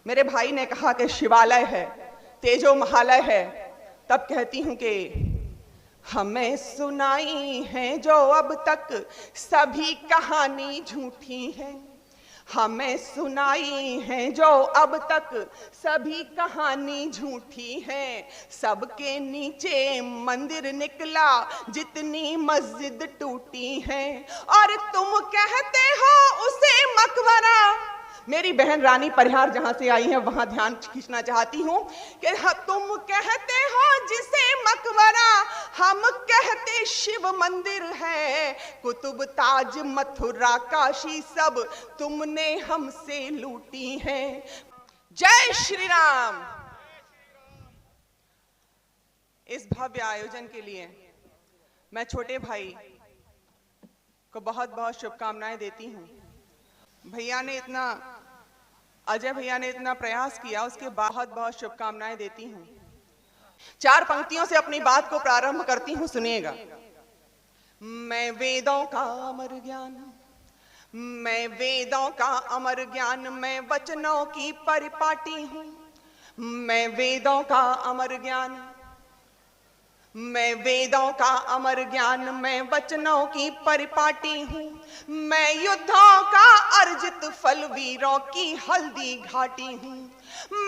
मेरे भाई ने कहा कि शिवालय है, तेजो महालय है, तब कहती हूं कि हमें सुनाई है जो अब तक सभी कहानी झूठी है। हमें सुनाई है जो अब तक सभी कहानी झूठी है। सबके नीचे मंदिर निकला जितनी मस्जिद टूटी है, और तुम कहते हो उसे मकबरा। मेरी बहन रानी परिहार जहां से आई है वहां ध्यान खींचना चाहती हूं कि तुम कहते हो जिसे मकबरा, हम कहते शिव मंदिर है। कुतुब ताज मथुरा काशी सब तुमने हमसे लूटी है। जय श्री राम। इस भव्य आयोजन के लिए मैं छोटे भाई को बहुत बहुत शुभकामनाएं देती हूं। भैया ने इतना, अजय भैया ने इतना प्रयास किया, उसके बहुत बहुत शुभकामनाएं देती हूं। 4 पंक्तियों से अपनी बात को प्रारंभ करती हूं, सुनिएगा। मैं वेदों का अमर ज्ञान, मैं वेदों का अमर ज्ञान, मैं वचनों की परिपाटी हूं। मैं वेदों का अमर ज्ञान, मैं वेदों का अमर ज्ञान, मैं वचनों की परिपाटी हूँ। मैं युद्धों का अर्जित फल, वीरों की हल्दी घाटी हूँ।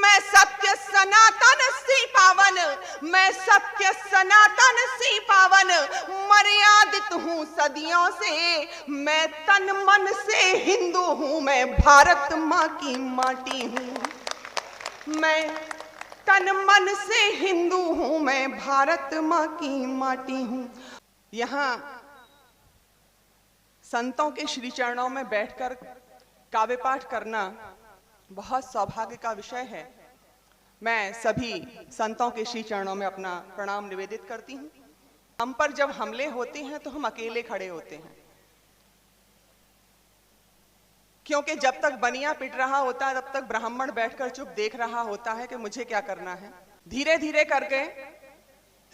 मैं सत्य सनातन सी पावन, मैं सत्य सनातन सी पावन, मर्यादित हूँ सदियों से। मैं तन मन से हिंदू हूँ, मैं भारत माँ की माटी हूँ। मैं तन मन से हिंदू हूं, मैं भारत मां की माटी हूं। यहां संतों के श्री चरणों में बैठकर काव्य पाठ करना बहुत सौभाग्य का विषय है। मैं सभी संतों के श्री चरणों में अपना प्रणाम निवेदित करती हूं। हम पर जब हमले होते हैं तो हम अकेले खड़े होते हैं, क्योंकि जब तक बनिया पिट रहा होता है तब तक ब्राह्मण बैठकर चुप देख रहा होता है कि मुझे क्या करना है। धीरे धीरे करके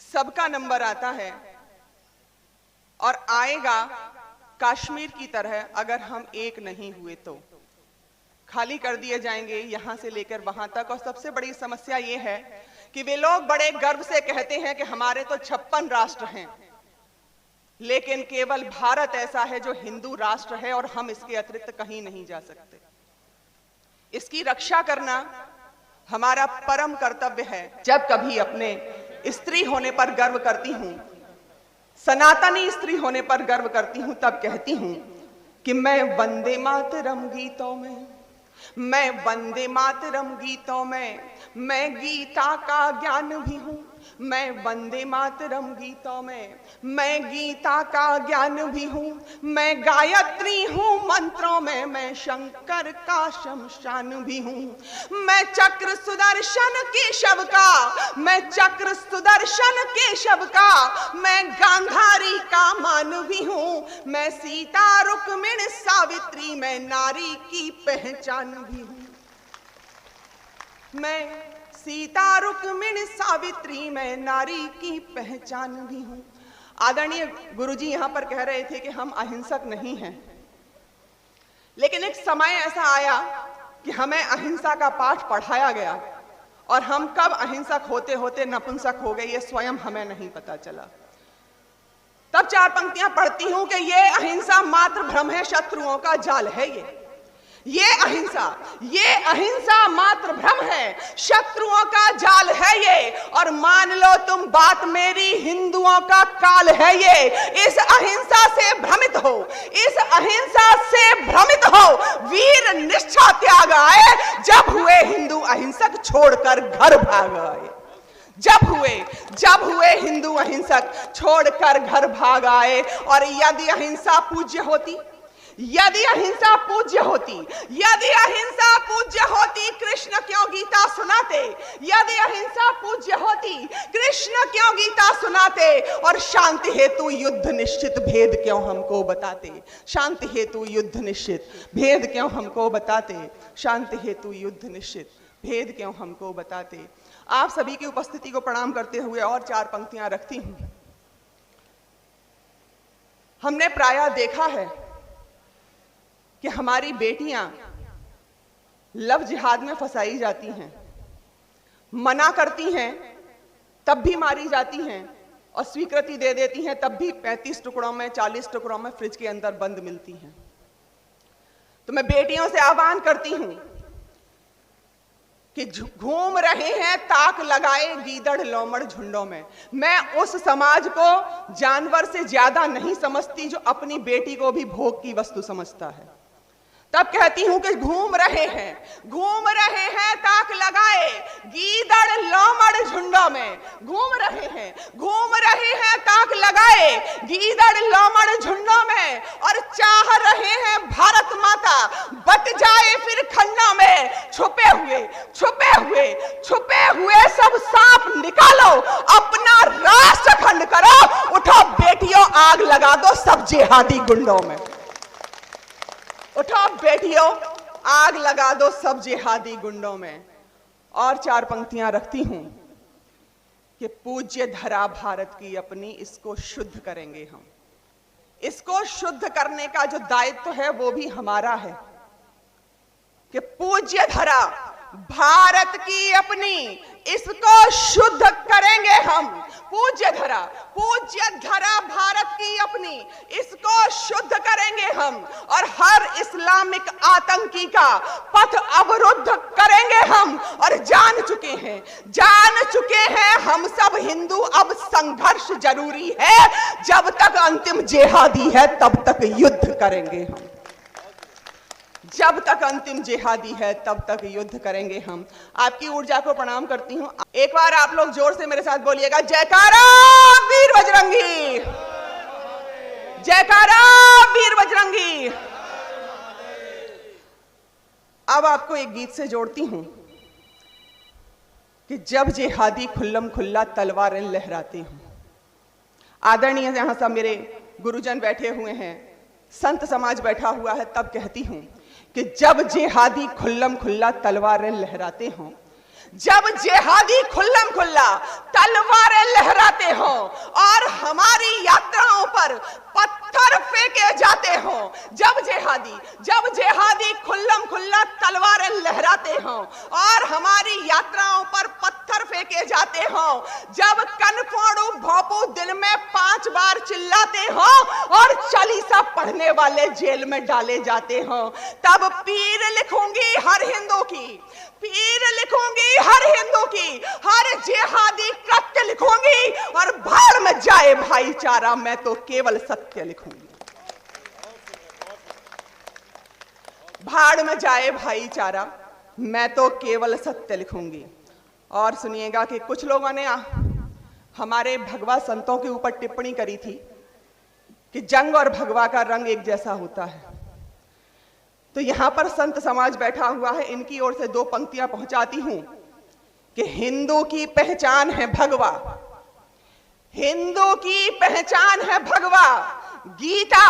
सबका नंबर आता है और आएगा कश्मीर की तरह। अगर हम एक नहीं हुए तो खाली कर दिए जाएंगे यहां से लेकर वहां तक। और सबसे बड़ी समस्या यह है कि वे लोग बड़े गर्व से कहते हैं कि हमारे तो 56 राष्ट्र हैं, लेकिन केवल भारत ऐसा है जो हिंदू राष्ट्र है और हम इसके अतिरिक्त कहीं नहीं जा सकते। इसकी रक्षा करना हमारा परम कर्तव्य है। जब कभी अपने स्त्री होने पर गर्व करती हूं, सनातनी स्त्री होने पर गर्व करती हूं, तब कहती हूं कि मैं वंदे मातरम गीतों में, मैं वंदे मातरम गीतों में, मैं गीता का ज्ञान भी हूं। मैं वंदे मातरम गीतों में, मैं गीता का ज्ञान भी हूं। मैं गायत्री हूं मंत्रों में, मैं शंकर का शमशान भी हूं। मैं चक्र सुदर्शन केशव का, मैं चक्र सुदर्शन केशव का, मैं गांधारी का मान भी हूं। मैं सीता रुक्मिणी सावित्री, मैं नारी की पहचान भी हूं। मैं सीता रुक्मिणी सावित्री, मैं नारी की पहचान भी हूं। आदरणीय गुरुजी यहां पर कह रहे थे कि हम अहिंसक नहीं हैं, लेकिन एक समय ऐसा आया कि हमें अहिंसा का पाठ पढ़ाया गया और हम कब अहिंसक होते होते नपुंसक हो गए ये स्वयं हमें नहीं पता चला। तब 4 पंक्तियां पढ़ती हूं कि ये अहिंसा मात्र भ्रम है, शत्रुओं का जाल है। ये अहिंसा मात्र भ्रम है, शत्रुओं का जाल है ये। और मान लो तुम बात मेरी, हिंदुओं का काल है ये। इस अहिंसा से भ्रमित हो, इस अहिंसा से भ्रमित हो। वीर निष्ठा त्याग आए, जब हुए हिंदू अहिंसक छोड़कर घर भाग आए। जब हुए हिंदू अहिंसक छोड़कर घर भाग आए। और यदि अहिंसा पूज्य होती, यदि अहिंसा पूज्य होती, यदि अहिंसा पूज्य होती, कृष्ण क्यों गीता सुनाते? यदि अहिंसा पूज्य होती, कृष्ण क्यों गीता सुनाते? और शांति हेतु युद्ध निश्चित भेद क्यों हमको बताते? शांति हेतु युद्ध निश्चित भेद क्यों हमको बताते? शांति हेतु युद्ध निश्चित भेद क्यों हमको बताते? आप सभी की उपस्थिति को प्रणाम करते हुए और 4 पंक्तियां रखती हूं। हमने प्रायः देखा है कि हमारी बेटियां लव जिहाद में फंसाई जाती हैं, मना करती हैं तब भी मारी जाती हैं, और स्वीकृति दे देती हैं तब भी 35 टुकड़ों में 40 टुकड़ों में फ्रिज के अंदर बंद मिलती हैं। तो मैं बेटियों से आह्वान करती हूं कि घूम रहे हैं ताक लगाए गीदड़ लोमड़ झुंडों में। मैं उस समाज को जानवर से ज्यादा नहीं समझती जो अपनी बेटी को भी भोग की वस्तु समझता है। तब कहती हूं कि घूम रहे हैं ताक लगाए गीदड़ लोमड़ झुंडों में, घूम रहे हैं ताक लगाए गीदड़ लोमड़ झुंडों में, और चाह रहे हैं भारत माता बट जाए फिर खन्ना में। छुपे हुए सब सांप निकालो, अपना राष्ट्र खंड करो, उठो बेटियों आग लगा दो सब जिहादी गुंडों में। उठो बेटियों आग लगा दो सब जिहादी गुंडों में। और 4 पंक्तियां रखती हूं कि पूज्य धरा भारत की अपनी, इसको शुद्ध करेंगे हम। इसको शुद्ध करने का जो दायित्व है वो भी हमारा है कि पूज्य धरा भारत की अपनी, इसको शुद्ध करेंगे हम। पूज्य धरा भारत की अपनी, इसको शुद्ध करेंगे हम, और हर इस्लामिक आतंकी का पथ अवरुद्ध करेंगे हम। और जान चुके हैं हम सब हिंदू, अब संघर्ष जरूरी है। जब तक अंतिम जिहादी है तब तक युद्ध करेंगे हम। जब तक अंतिम जिहादी है तब तक युद्ध करेंगे हम। आपकी ऊर्जा को प्रणाम करती हूं। एक बार आप लोग जोर से मेरे साथ बोलिएगा, जयकारा वीर बजरंगी, जयकारा वीर बजरंगी। अब आपको एक गीत से जोड़ती हूं कि जब जिहादी खुल्लम खुल्ला तलवारें लहराते हों। आदरणीय यहां सब मेरे गुरुजन बैठे हुए हैं, संत समाज बैठा हुआ है, तब कहती हूं कि जब जिहादी खुल्लम खुल्ला तलवारें लहराते हों, जब जिहादी खुल्लम खुल्ला तलवारें लहराते हों और हमारी यात्राओं पर पत्थर फेंके जाते हों, जब जिहादी खुल्लम खुल्ला तलवारें लहराते हों और हमारी यात्राओं पर पत्थर फेंके जाते हों, जब कनफोड़ू भोपू दिल में 5 बार चिल्लाते हों और चालीसा पढ़ने वाले जेल में डाले जाते हों, तब पीर लिखूंगी हर हिंदू की, पीर लिखूंगी हर हिंदू की, हर जिहादी कृत्य लिखूंगी, और भाड़ में जाए भाईचारा, मैं तो केवल सत्य लिखूंगी। भाड़ में जाए भाईचारा, मैं तो केवल सत्य लिखूंगी। और सुनिएगा कि कुछ लोगों ने हमारे भगवा संतों के ऊपर टिप्पणी करी थी कि जंग और भगवा का रंग एक जैसा होता है। तो यहां पर संत समाज बैठा हुआ है, इनकी ओर से 2 पंक्तियां पहुंचाती हूं कि हिंदू की पहचान है भगवा, हिंदू की पहचान है भगवा, गीता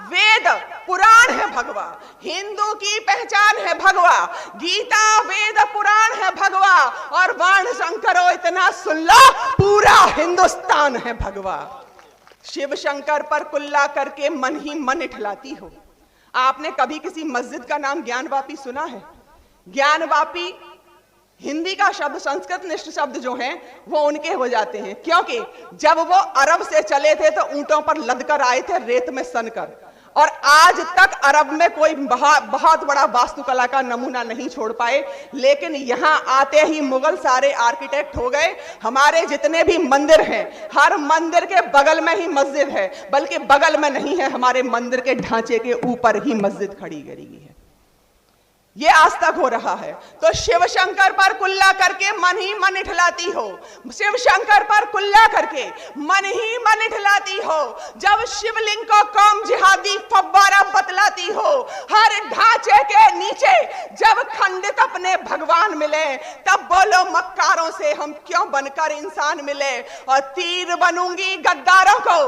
वेद पुराण है भगवा। हिंदू की पहचान है भगवा, गीता वेद पुराण है भगवा, और वर्ण शंकरो इतना सुन लो, पूरा हिंदुस्तान है भगवा। शिव शंकर पर कुल्ला करके मन ही मन इठलाती हो। आपने कभी किसी मस्जिद का नाम ज्ञानवापी सुना है? ज्ञानवापी हिंदी का शब्द, संस्कृत निष्ठ शब्द जो हैं वो उनके हो जाते हैं, क्योंकि जब वो अरब से चले थे तो ऊंटों पर लदकर आए थे रेत में सनकर, और आज तक अरब में कोई बहुत बड़ा वास्तुकला का नमूना नहीं छोड़ पाए। लेकिन यहां आते ही मुगल सारे आर्किटेक्ट हो गए। हमारे जितने भी मंदिर हैं, हर मंदिर के बगल में ही मस्जिद है, बल्कि बगल में नहीं है, हमारे मंदिर के ढांचे के ऊपर ही मस्जिद खड़ी करी गई है। ये आज तक हो रहा है। तो शिव शंकर पर कुल्ला करके मन ही मन इठलाती हो, शिव शंकर पर कुल्ला करके मन ही मन इठलाती हो। जब शिवलिंग को कौम जिहादी फव्वारा बतलाती हो, हर ढांचे के नीचे जब खंडित अपने भगवान मिले, तब बोलो मक्कारों से हम क्यों बनकर इंसान मिले। और तीर बनूंगी गद्दारों को,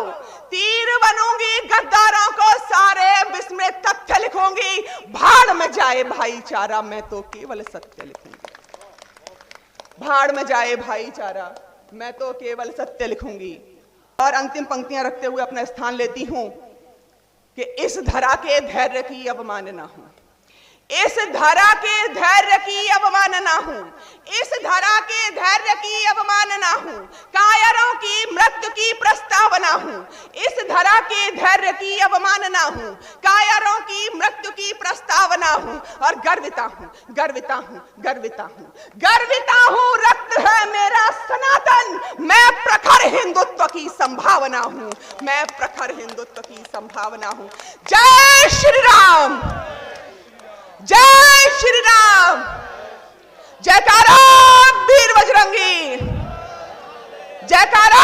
तीर बनूंगी गद्दारों को, सारे विश्व में तथ्य लिखूंगी, भाड़ में जाए भाईचारा, मैं तो केवल सत्य लिखूंगी। भाड़ में जाए भाईचारा, मैं तो केवल सत्य लिखूंगी। और अंतिम पंक्तियां रखते हुए अपना स्थान लेती हूं कि इस धरा के धैर्य की अवमानना हो, इस धरा के धैर्य की अवमानना हूं, इस धरा के धैर्य की अवमानना हूं, कायरों की मृत्यु की प्रस्तावना हूं, इस धरा के धैर्य की अवमानना हूं, कायरों की मृत्यु की प्रस्तावना हूं, और गर्विता हूं, गर्विता हूं, गर्विता हूं, गर्विता हूं। रक्त है मेरा सनातन, मैं प्रखर हिंदुत्व की संभावना हूं, मैं प्रखर हिंदुत्व की संभावना हूं। जय श्री राम, जय श्री राम, जयकारा वीर बजरंगी, जयकारा